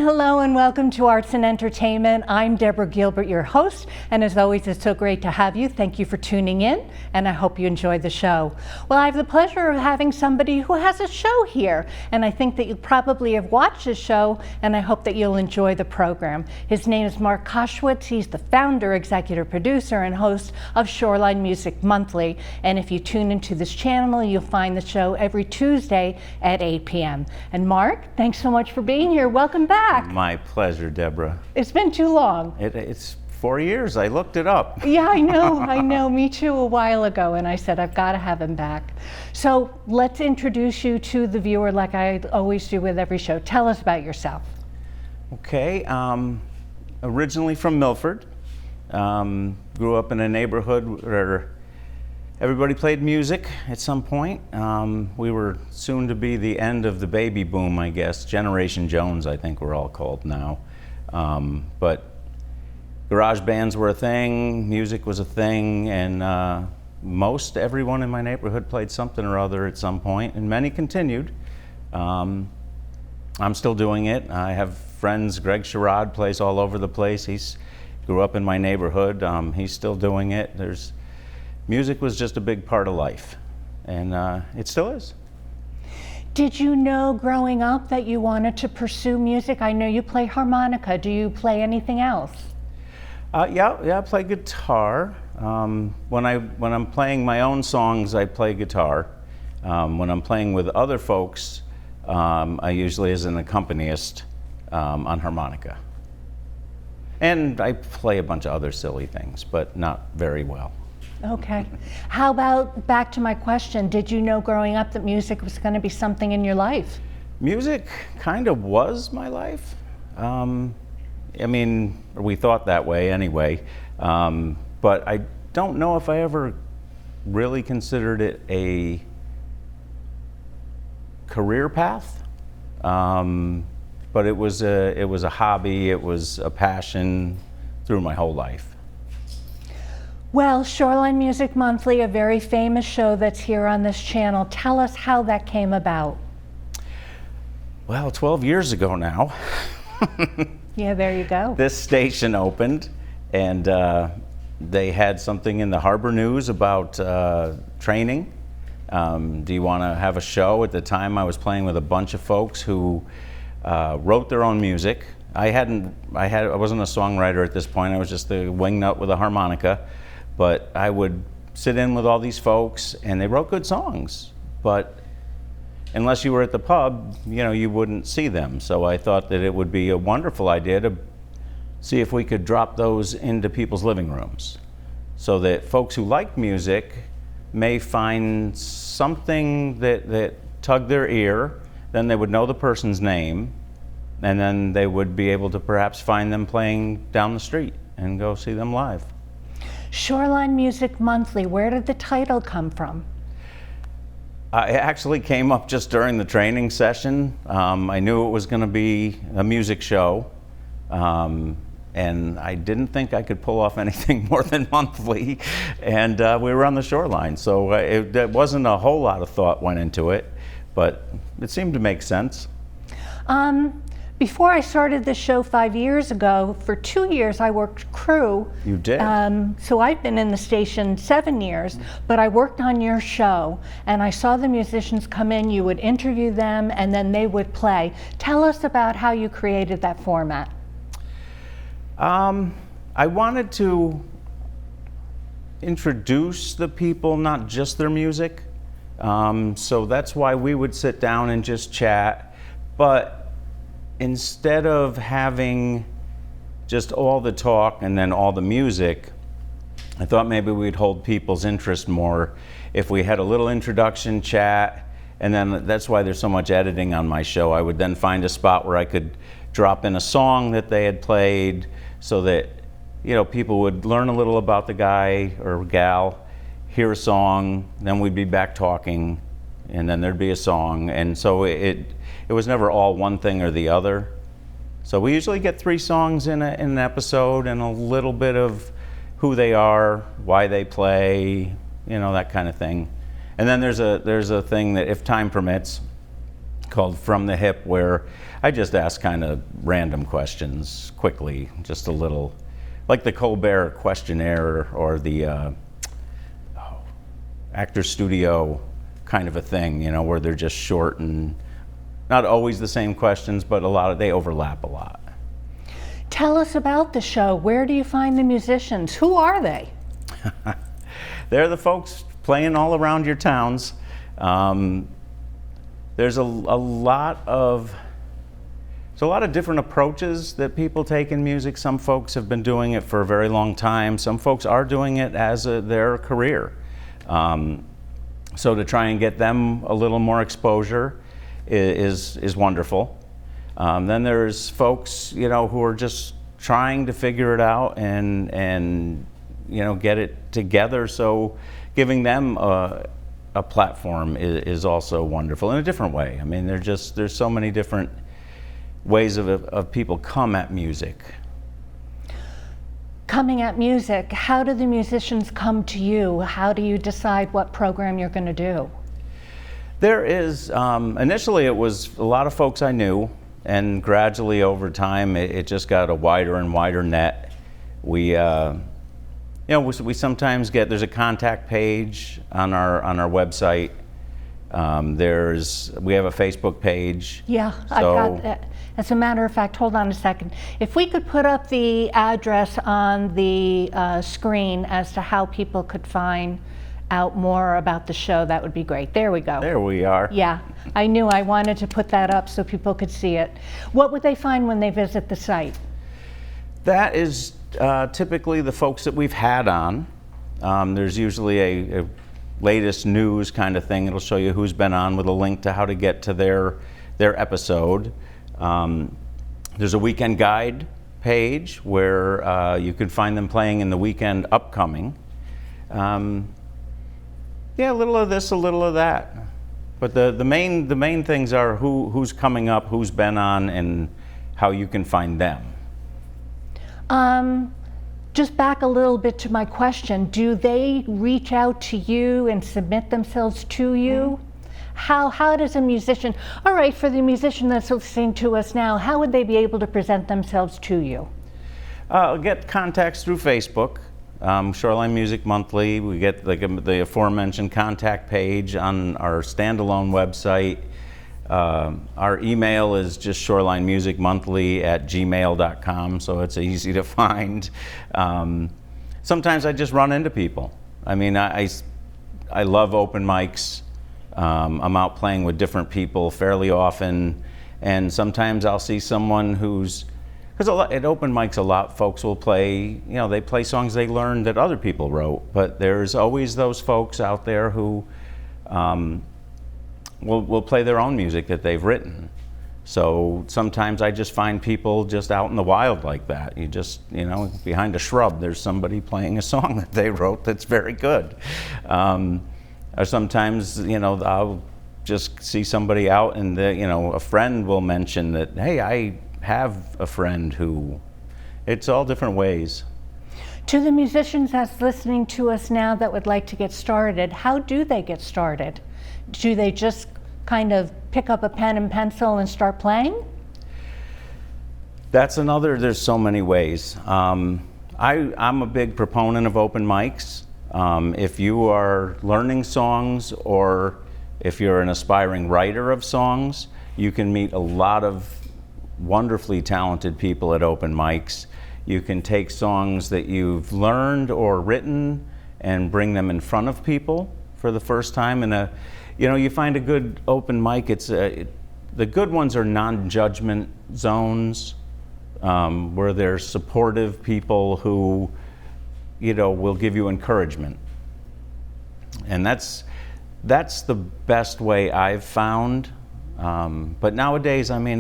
hello, and welcome to Arts and Entertainment. I'm Deborah Gilbert, your host, and as always, it's so great to have you. Thank you for tuning in, and I hope you enjoy the show. Well, I have the pleasure of having somebody who has a show here, and I think that you probably have watched the show, and I hope that you'll enjoy the program. His name is Mark Koshwitz. He's the founder, executive producer, and host of Shoreline Music Monthly, and if you tune into this channel, you'll find the show every Tuesday at 8 p.m. And Mark, thanks so much for being here. Welcome back. My pleasure, Deborah. It's been too long. It's 4 years. I looked it up. Yeah, I know. Me too, a while ago, and I said I've got to have him back. So let's introduce you to the viewer like I always do with every show. Tell us about yourself. Okay, originally from Milford. Grew up in a neighborhood where everybody played music at some point. We were soon to be the end of the baby boom, I guess. Generation Jones, I think we're all called now. But garage bands were a thing, music was a thing, and most everyone in my neighborhood played something or other at some point, and many continued. I'm still doing it. I have friends. Greg Sherrod plays all over the place. He's grew up in my neighborhood. He's still doing it. Music was just a big part of life, and it still is. Did you know growing up that you wanted to pursue music? I know you play harmonica. Do you play anything else? Yeah, I play guitar. When I'm playing my own songs, I play guitar. When I'm playing with other folks, I usually as an accompanist on harmonica. And I play a bunch of other silly things, but not very well. Okay. How about, back to my question, did you know growing up that music was going to be something in your life? Music kind of was my life. I mean, we thought that way anyway. But I don't know if I ever really considered it a career path. But it was a hobby, it was a passion through my whole life. Well, Shoreline Music Monthly, a very famous show that's here on this channel. Tell us how that came about. Well, 12 years ago now. Yeah, there you go. This station opened, and they had something in the Harbor News about training. Do you want to have a show? At the time, I was playing with a bunch of folks who wrote their own music. I wasn't a songwriter at this point. I was just a wingnut with a harmonica. But I would sit in with all these folks, and they wrote good songs. But unless you were at the pub, you wouldn't see them. So I thought that it would be a wonderful idea to see if we could drop those into people's living rooms, so that folks who like music may find something that tugged their ear. Then they would know the person's name, and then they would be able to perhaps find them playing down the street and go see them live. Shoreline Music Monthly, where did the title come from? It actually came up just during the training session. I knew it was going to be a music show, and I didn't think I could pull off anything more than monthly, and we were on the Shoreline, so it wasn't a whole lot of thought went into it, but it seemed to make sense. Before I started this show 5 years ago, for 2 years I worked crew. You did? So I've been in the station 7 years, but I worked on your show, and I saw the musicians come in, you would interview them, and then they would play. Tell us about how you created that format. I wanted to introduce the people, not just their music. So that's why we would sit down and just chat. But instead of having just all the talk and then all the music, I thought maybe we'd hold people's interest more if we had a little introduction chat, and then that's why there's so much editing on my show. I would then find a spot where I could drop in a song that they had played, so that people would learn a little about the guy or gal, hear a song, then we'd be back talking, and then there'd be a song. And so it was never all one thing or the other. So we usually get 3 songs in an episode, and a little bit of who they are, why they play, that kind of thing. And then there's a thing that, if time permits, called From the Hip, where I just ask kind of random questions quickly, just a little, like the Colbert questionnaire or the Actor Studio kind of a thing, you know, where they're just short and not always the same questions, but they overlap a lot. Tell us about the show. Where do you find the musicians? Who are they? They're the folks playing all around your towns. There's a lot of different approaches that people take in music. Some folks have been doing it for a very long time. Some folks are doing it as their career. So to try and get them a little more exposure is wonderful. Then there's folks, you know, who are just trying to figure it out and you know, get it together. So giving them a platform is also wonderful in a different way. I mean, there's so many different ways of people come at music. Coming at music, how do the musicians come to you? How do you decide what program you're going to do? There is, initially it was a lot of folks I knew, and gradually over time it just got a wider and wider net. We we sometimes there's a contact page on our website. We have a Facebook page. Yeah, I got that. As a matter of fact, hold on a second. If we could put up the address on the screen as to how people could find out more about the show, that would be great. There we go. There we are. Yeah, I knew I wanted to put that up so people could see it. What would they find when they visit the site? That is typically the folks that we've had on. There's usually a latest news kind of thing. It'll show you who's been on with a link to how to get to their episode. There's a weekend guide page where you can find them playing in the weekend upcoming. Yeah, a little of this, a little of that. But the main things are who's coming up, who's been on, and how you can find them. Just back a little bit to my question, do they reach out to you and submit themselves to you? How does a musician, all right, for the musician that's listening to us now, how would they be able to present themselves to you? Get contacts through Facebook, Shoreline Music Monthly. We get the aforementioned contact page on our standalone website. Our email is just shorelinemusicmonthly@gmail.com, so it's easy to find. Sometimes I just run into people. I mean, I love open mics. I'm out playing with different people fairly often, and sometimes I'll see someone because at open mics a lot folks will play, you know, they play songs they learned that other people wrote, but there's always those folks out there who will play their own music that they've written. So sometimes I just find people just out in the wild like that. You just, you know, behind a shrub there's somebody playing a song that they wrote that's very good. Or sometimes, you know, I'll just see somebody out and a friend will mention that, hey, I have a friend who, it's all different ways. To the musicians that's listening to us now that would like to get started, how do they get started? Do they just kind of pick up a pen and pencil and start playing? There's so many ways. I'm a big proponent of open mics. If you are learning songs or if you're an aspiring writer of songs, you can meet a lot of wonderfully talented people at open mics. You can take songs that you've learned or written and bring them in front of people for the first time. And you find a good open mic. The good ones are non-judgment zones where there's supportive people who will give you encouragement. And that's the best way I've found. But nowadays, I mean,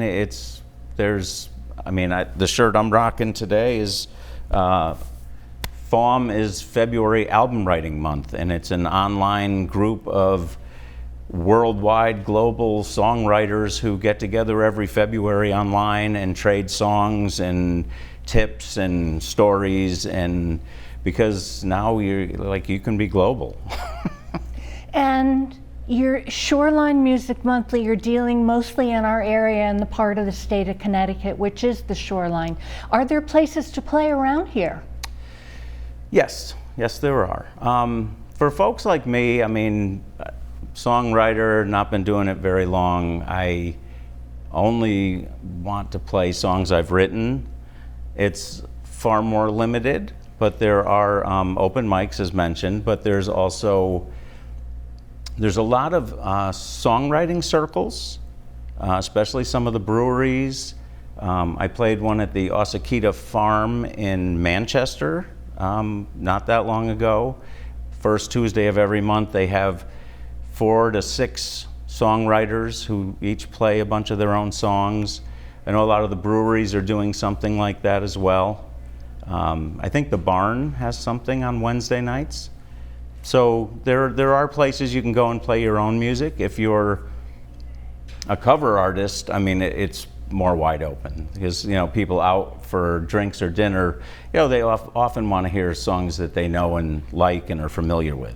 the shirt I'm rocking today is, FAWM is February Album Writing Month, and it's an online group of worldwide global songwriters who get together every February online and trade songs and tips and stories, and because now you can be global. And Your Shoreline Music Monthly, you're dealing mostly in our area and the part of the state of Connecticut, which is the Shoreline. Are there places to play around here? Yes, there are. For folks like me, I mean, songwriter, not been doing it very long. I only want to play songs I've written. It's far more limited, but there are open mics as mentioned, but there's a lot of songwriting circles, especially some of the breweries. I played one at the Osakita Farm in Manchester not that long ago. First Tuesday of every month they have 4 to 6 songwriters who each play a bunch of their own songs. I know a lot of the breweries are doing something like that as well. I think the Barn has something on Wednesday nights. So there are places you can go and play your own music. If you're a cover artist, I mean, it's more wide open because, people out for drinks or dinner, they often want to hear songs that they know and like and are familiar with.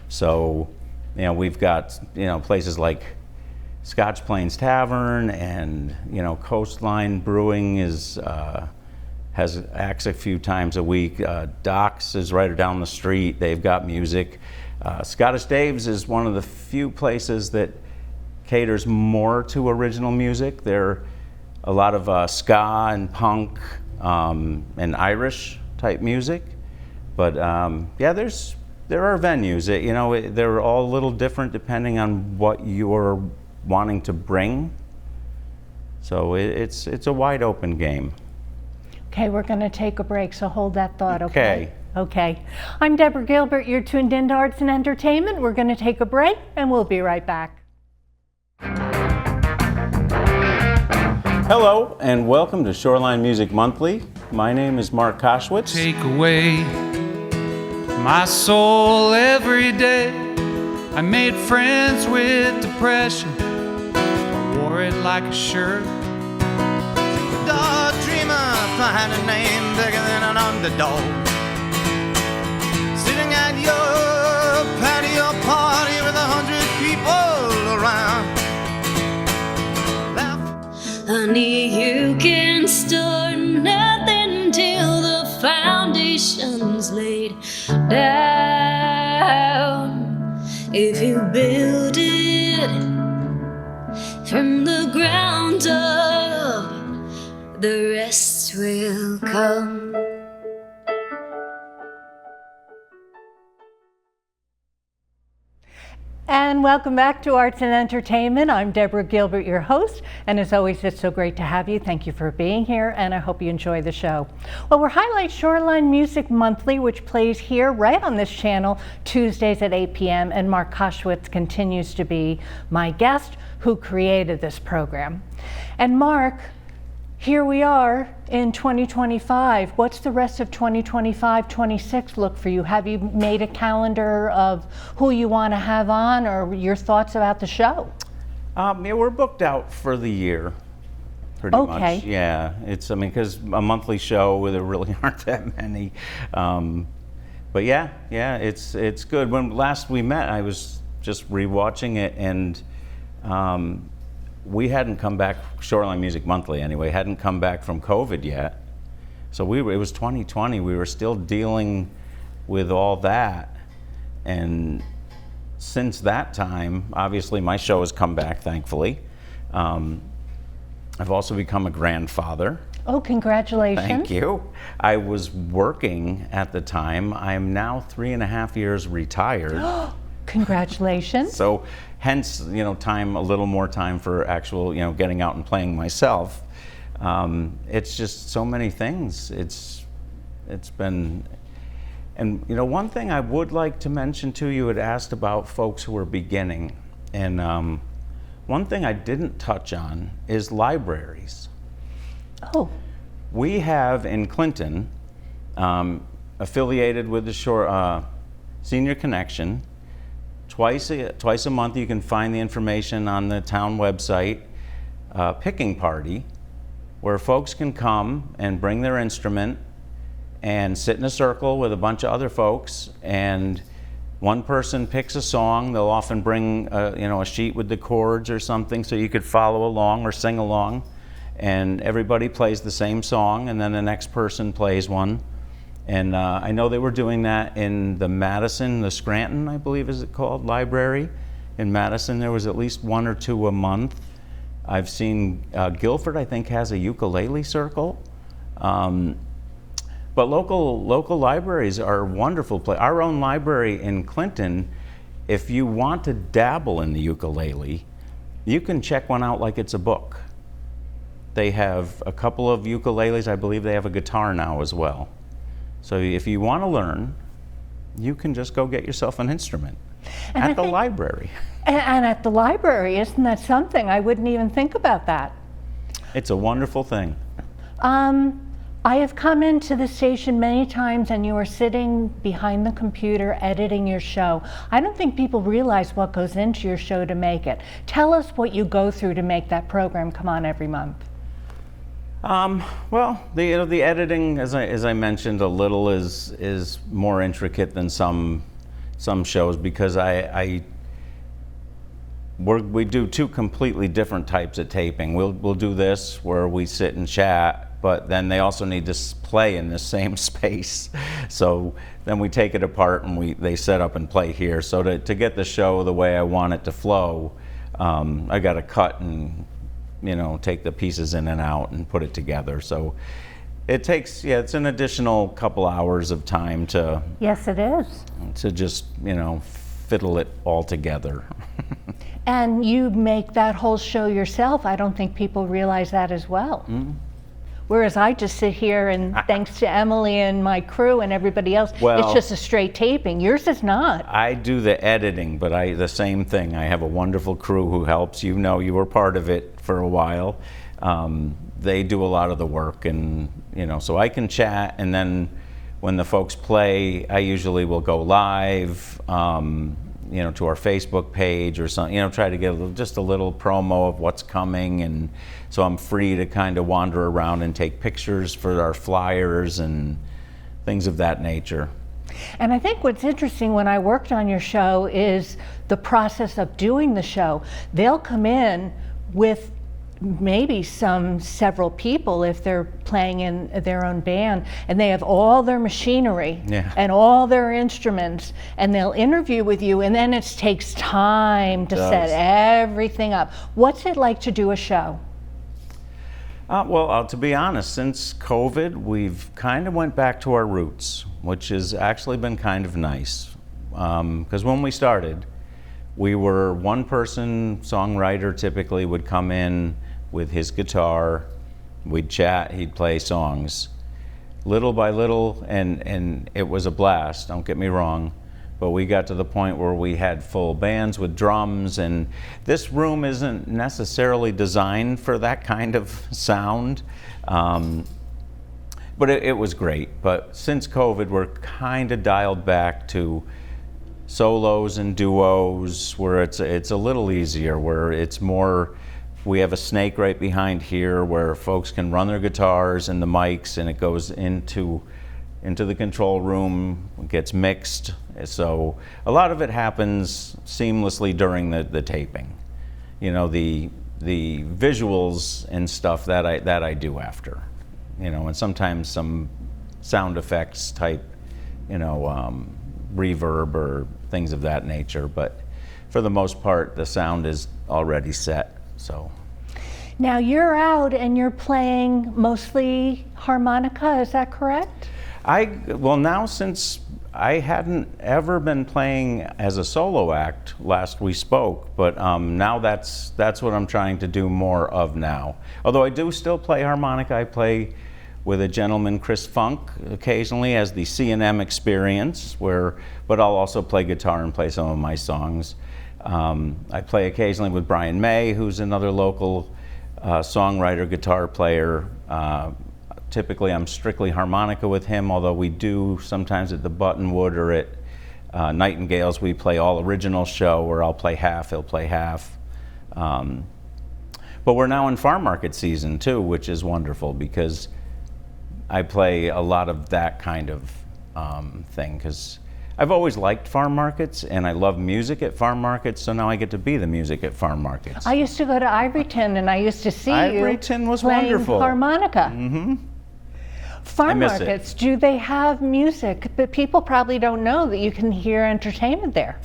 So, we've got, places like Scotch Plains Tavern and, Coastline Brewing has acts a few times a week. Doc's is right down the street. They've got music. Scottish Dave's is one of the few places that caters more to original music. There a lot of ska and punk and Irish type music. But there are venues. They're all a little different depending on what you're wanting to bring. So it's a wide open game. Okay, we're going to take a break, so hold that thought, okay? Okay. I'm Deborah Gilbert. You're tuned into Arts and Entertainment. We're going to take a break, and we'll be right back. Hello, and welcome to Shoreline Music Monthly. My name is Mark Koshwitz. Take away my soul every day. I made friends with depression. I wore it like a shirt. Dog dreamer, find a name bigger than an underdog. Sitting at your patio party with 100 people around. Honey, you can start nothing till the foundation's laid down. If you build it from the ground up, the rest will come. And welcome back to Arts and Entertainment. I'm Deborah Gilbert, your host, and as always, it's so great to have you. Thank you for being here, and I hope you enjoy the show. Well, we're highlighting Shoreline Music Monthly, which plays here right on this channel Tuesdays at 8 p.m., and Mark Koshwitz continues to be my guest who created this program. And Mark, here we are in 2025. What's the rest of 2025-26 look for you? Have you made a calendar of who you want to have on, or your thoughts about the show? We're booked out for the year, pretty much. Yeah, because a monthly show, there really aren't that many. But yeah, it's good. When last we met, I was just rewatching it, and we hadn't come back, Shoreline Music Monthly anyway, hadn't come back from COVID yet. So it was 2020, we were still dealing with all that. And since that time, obviously my show has come back, thankfully. I've also become a grandfather. Oh, congratulations. Thank you. I was working at the time. I'm now 3.5 years retired. Congratulations. So hence, a little more time for actual, getting out and playing myself. It's just so many things. It's been, and one thing I would like to mention too, you had asked about folks who are beginning. And one thing I didn't touch on is libraries. Oh. We have in Clinton, affiliated with the Senior Connection. Twice a month you can find the information on the town website, picking party, where folks can come and bring their instrument and sit in a circle with a bunch of other folks and One person picks a song. They'll often bring a sheet with the chords or something so you could follow along or sing along. And everybody plays the same song, and then the next person plays one. And I know they were doing that in the Scranton, I believe is it called, library. In Madison, there was at least 1 or 2 a month. I've seen Gilbert, I think, has a ukulele circle. But local libraries are wonderful places. Our own library in Clinton, if you want to dabble in the ukulele, you can check one out like it's a book. They have a couple of ukuleles. I believe they have a guitar now as well. So if you want to learn, you can just go get yourself an instrument at the library. And at the library, isn't that something? I wouldn't even think about that. It's a wonderful thing. I have come into the station many times and you are sitting behind the computer editing your show. I don't think people realize what goes into your show to make it. Tell us what you go through to make that program come on every month. Well, the editing, as I mentioned, a little is more intricate than some shows because we do 2 completely different types of taping. We'll do this where we sit and chat, but then they also need to play in the same space. So then we take it apart and they set up and play here. So to get the show the way I want it to flow, I got to cut and take the pieces in and out and put it together. So it takes, it's an additional couple hours of time to. Yes, it is. To just, fiddle it all together. And you make that whole show yourself. I don't think people realize that as well. Mm-hmm. Whereas I just sit here and thanks to Emily and my crew and everybody else, it's just a straight taping. Yours is not. I do the editing, but the same thing. I have a wonderful crew who helps. You were part of it for a while. They do a lot of the work, and so I can chat, and then when the folks play, I usually will go live, to our Facebook page or something, try to get just a little promo of what's coming, and so I'm free to kind of wander around and take pictures for our flyers and things of that nature. And I think what's interesting when I worked on your show is the process of doing the show. They'll come in with maybe several people if they're playing in their own band, and they have all their machinery and all their instruments, and they'll interview with you, and then it takes time to set everything up. What's it like to do a show? To be honest, since COVID, we've kind of went back to our roots, which has actually been kind of nice. Because when we started, we were one person songwriter typically would come in with his guitar, we'd chat, he'd play songs. Little by little, and it was a blast, don't get me wrong, but we got to the point where we had full bands with drums, and this room isn't necessarily designed for that kind of sound, but it was great. But since COVID, we're kind of dialed back to solos and duos where it's a little easier, where it's more, we have a snake right behind here where folks can run their guitars and the mics, and it goes into the control room, gets mixed. So a lot of it happens seamlessly during the taping. The visuals and stuff that I do after, and sometimes some sound effects type, reverb or things of that nature, but for the most part the sound is already set. So now you're out and you're playing mostly harmonica, is that correct? Now, since I hadn't ever been playing as a solo act last we spoke, but now that's what I'm trying to do more of now. Although I do still play harmonica. I play with a gentleman, Chris Funk, occasionally as the C&M Experience, but I'll also play guitar and play some of my songs. I play occasionally with Brian May, who's another local songwriter, guitar player. Typically I'm strictly harmonica with him, although we do sometimes at the Buttonwood or at Nightingale's we play all original show where I'll play half, he'll play half. But we're now in farm market season too, which is wonderful because I play a lot of that kind of thing, because I've always liked farm markets, and I love music at farm markets, so now I get to be the music at farm markets. I used to go to Ivoryton, and I used to see you Ivoryton was playing wonderful. harmonica. Farm miss it. markets, do they have music? But people probably don't know that you can hear entertainment there.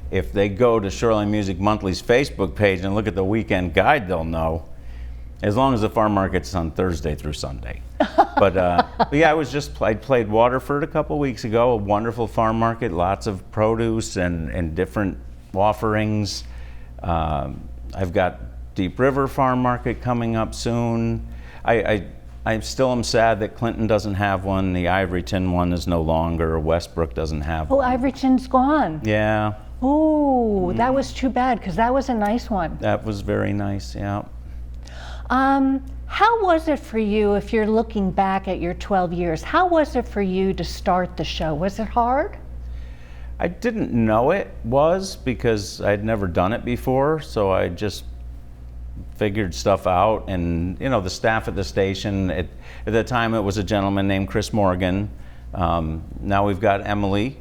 If they go to Shoreline Music Monthly's Facebook page and look at the weekend guide, they'll know. As long as the farm market's on Thursday through Sunday. But yeah, I played Waterford a couple weeks ago, a wonderful farm market, lots of produce and different offerings. I've got Deep River Farm Market coming up soon. I still am sad that Clinton doesn't have one. The Ivoryton one is no longer. Westbrook doesn't have Oh, one. Ivoryton's gone. Yeah, Ooh, that was too bad, because that was a nice one. that was very nice, yeah. How was it for you, if you're looking back at your 12 years, how was it for you to start the show? Was it hard? I didn't know it was because I'd never done it before, so I just figured stuff out. And you know, the staff at the station, at the time it was a gentleman named Chris Morgan. Now we've got Emily.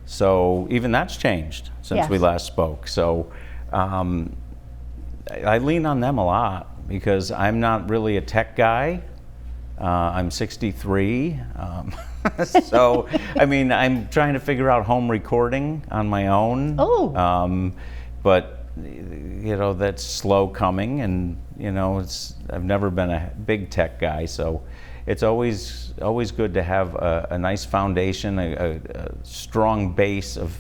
So even that's changed since Yes. we last spoke. So I lean on them a lot because I'm not really a tech guy. I'm 63. So, I mean, I'm trying to figure out home recording on my own. Oh. But, you know, that's slow coming, and, you know, I've never been a big tech guy, so it's always good to have a nice foundation, a strong base of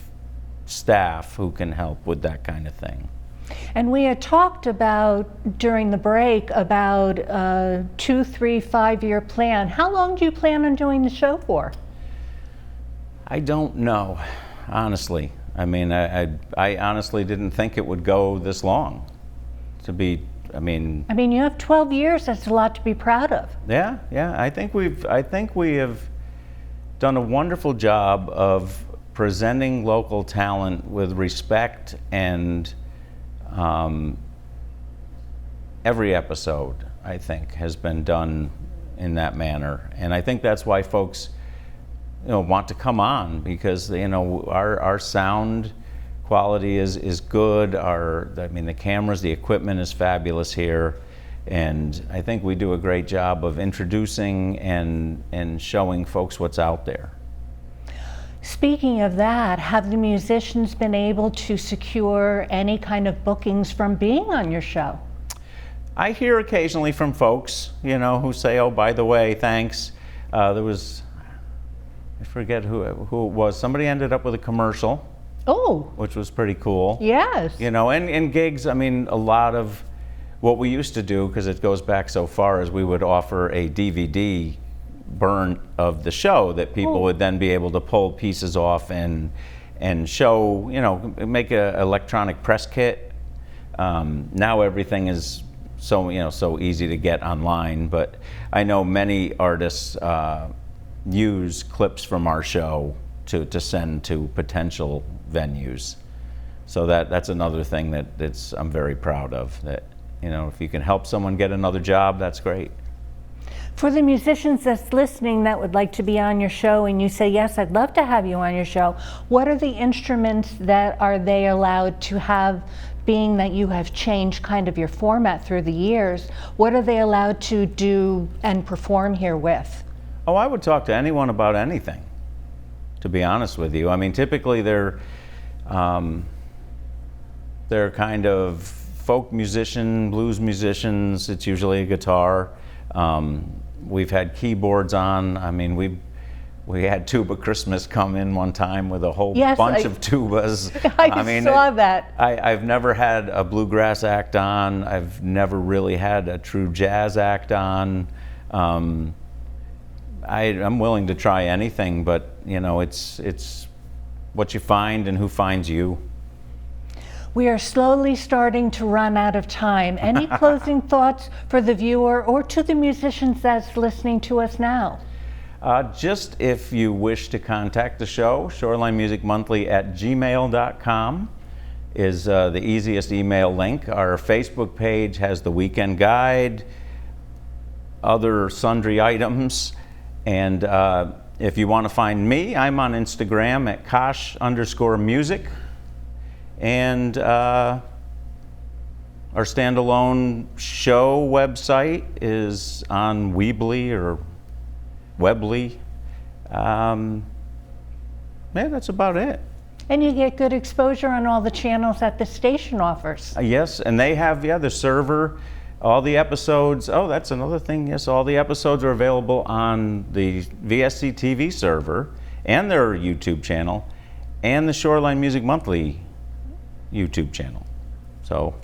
staff who can help with that kind of thing. And we had talked about, during the break, about a 2, 3, 5-year plan. How long do you plan on doing the show for? I don't know, honestly. I mean, I honestly didn't think it would go this long. I mean, you have 12 years. That's a lot to be proud of. yeah. I think we have done a wonderful job of presenting local talent with respect, and every episode, I think, has been done in that manner. And I think that's why folks, you know, want to come on, because, you know, our sound quality is good. The cameras, the equipment is fabulous here. And I think we do a great job of introducing and showing folks what's out there. Speaking of that, have the musicians been able to secure any kind of bookings from being on your show? I hear occasionally from folks, you know, who say, "Oh, by the way, thanks." There was, I forget who it was. Somebody ended up with a commercial, Oh, which was pretty cool. yes. You know, and gigs. I mean, a lot of what we used to do, because it goes back so far, is we would offer a DVD burn of the show that people would then be able to pull pieces off and show, you know, make a electronic press kit. Now everything is so easy to get online, but I know many artists use clips from our show to send to potential venues. So that's another thing that I'm very proud of, that, you know, if you can help someone get another job, that's great. For the musicians that's listening that would like to be on your show, and you say, yes, I'd love to have you on your show, what are the instruments that are they allowed to have, being that you have changed kind of your format through the years? What are they allowed to do and perform here with? Oh, I would talk to anyone about anything, to be honest with you. I mean, typically they're kind of folk musician, blues musicians. It's usually a guitar. We've had keyboards on. I mean, we had Tuba Christmas come in one time with a whole bunch of tubas. I saw that. I've never had a bluegrass act on. I've never really had a true jazz act on. I'm willing to try anything, but, you know, it's what you find and who finds you. We are slowly starting to run out of time. Any closing thoughts for the viewer or to the musicians that's listening to us now? Just if you wish to contact the show, shorelinemusicmonthly@gmail.com is the easiest email link. Our Facebook page has the weekend guide, other sundry items, and If you want to find me, I'm on Instagram at Kosh_music. And our standalone show website is on Weebly or Webly. Yeah, that's about it. And you get good exposure on all the channels that the station offers. Yes, and they have, the server, all the episodes. Oh, that's another thing. Yes, all the episodes are available on the VSC TV server and their YouTube channel and the Shoreline Music Monthly YouTube channel. So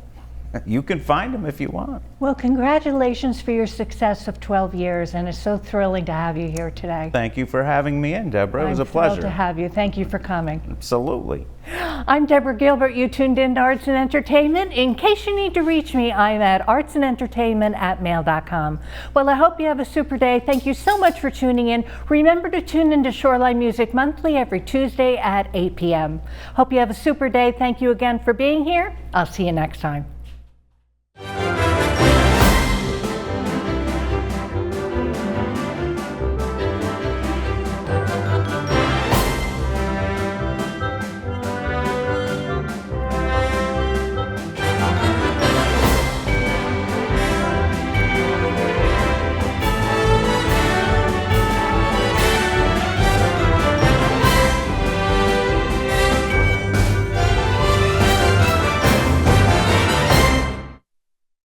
you can find them if you want. Well, congratulations for your success of 12 years, and it's so thrilling to have you here today. Thank you for having me in, Deborah. It was a I'm thrilled pleasure. to have you. Thank you for coming. Absolutely. I'm Deborah Gilbert. You tuned in to Arts and Entertainment. In case you need to reach me, I'm at artsandentertainment@mail.com. Well, I hope you have a super day. Thank you so much for tuning in. Remember to tune into Shoreline Music Monthly every Tuesday at 8 p.m. Hope you have a super day. Thank you again for being here. I'll see you next time.